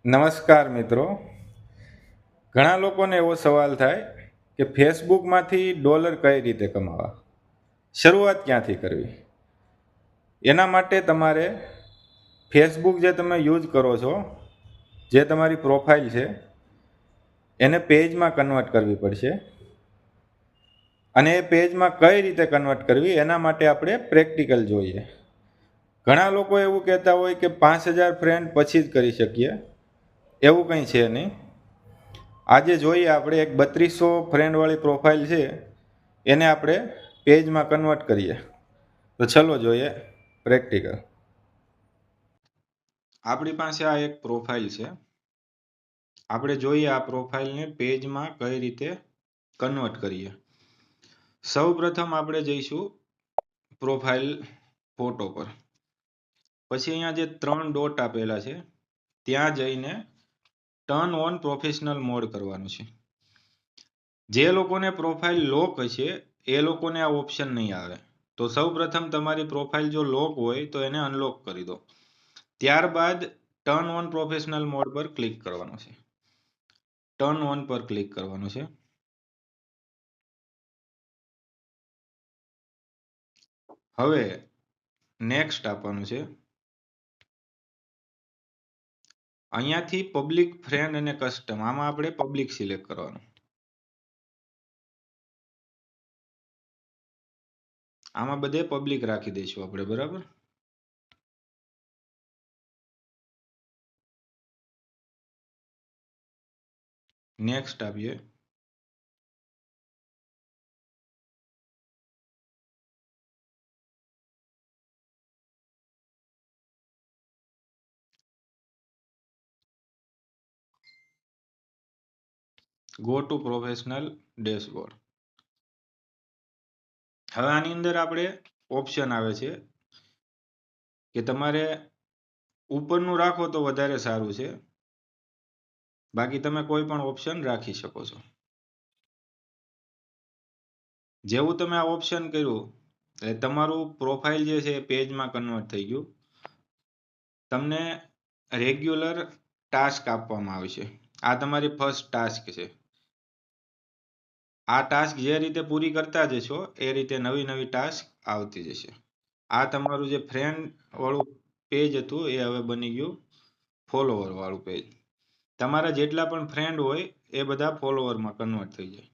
નમસ્કાર મિત્રો. ઘણા લોકોને એવો સવાલ થાય કે ફેસબુકમાંથી ડોલર કઈ રીતે કમાવા, શરૂઆત ક્યાંથી કરવી. એના માટે તમારે ફેસબુક જે તમે યુઝ કરો છો, જે તમારી પ્રોફાઇલ છે, એને પેજમાં કન્વર્ટ કરવી પડશે. અને એ પેજમાં કઈ રીતે કન્વર્ટ કરવી એના માટે આપણે પ્રેક્ટિકલ જોઈએ. ઘણા લોકો એવું કહેતા હોય કે 5000 ફ્રેન્ડ પછી જ કરી શકીએ. એવું કંઈ છે નહીં. આજે જોઈએ આપણે એક 3200 ફ્રેન્ડવાળી પ્રોફાઇલ છે, એને આપણે પેજમાં કન્વર્ટ કરીએ. તો ચલો જોઈએ પ્રેક્ટિકલ. આપણી પાસે આ એક પ્રોફાઇલ છે. આપણે જોઈએ આ પ્રોફાઇલને પેજમાં કઈ રીતે કન્વર્ટ કરીએ. સૌ પ્રથમ આપણે જઈશું પ્રોફાઇલ ફોટો પર. પછી અહીંયા જે 3 ડોટ આપેલા છે ત્યાં જઈને ટર્ન ઓન પ્રોફેશનલ મોડ કરવાનું છે. જે લોકોને પ્રોફાઇલ લોક હશે એ લોકોને આ ઓપ્શન નહીં આવે. તો સૌ પ્રથમ તમારી પ્રોફાઇલ જો લોક હોય તો એને અનલોક કરી દો. ત્યારબાદ ટર્ન ઓન પ્રોફેશનલ મોડ પર ક્લિક કરવાનું છે. ટર્ન ઓન પર ક્લિક કરવાનું છે. હવે નેક્સ્ટ આપવાનું છે. અહીંયાથી પબ્લિક, ફ્રેન્ડ અને કસ્ટમ, આમાં આપણે પબ્લિક સિલેક્ટ કરવાનું. આમાં બધે પબ્લિક રાખી દઈશું આપણે, બરાબર. નેક્સ્ટ આપીએ. Go to professional dashboard. હવે આની અંદર આપણે ઓપ્શન આવે છે કે તમારે ઉપરનું રાખો તો વધારે સારું છે, બાકી તમે કોઈ પણ ઓપ્શન રાખી શકો છો. જેવું તમે આ ઓપ્શન કર્યું એટલે તમારું પ્રોફાઇલ જે છે એ પેજમાં કન્વર્ટ થઈ ગયું. તમને રેગ્યુલર ટાસ્ક આપવામાં આવશે. આ તમારી ફર્સ્ટ ટાસ્ક છે. આ ટાસ્ક જે રીતે પૂરી કરતા જશો એ રીતે નવી નવી ટાસ્ક આવતી જશે. આ તમારું જે ફ્રેન્ડ વાળું પેજ હતું એ હવે બની ગયું ફોલોવર વાળું પેજ. તમારા જેટલા પણ ફ્રેન્ડ હોય એ બધા ફોલોવરમાં કન્વર્ટ થઈ જાય.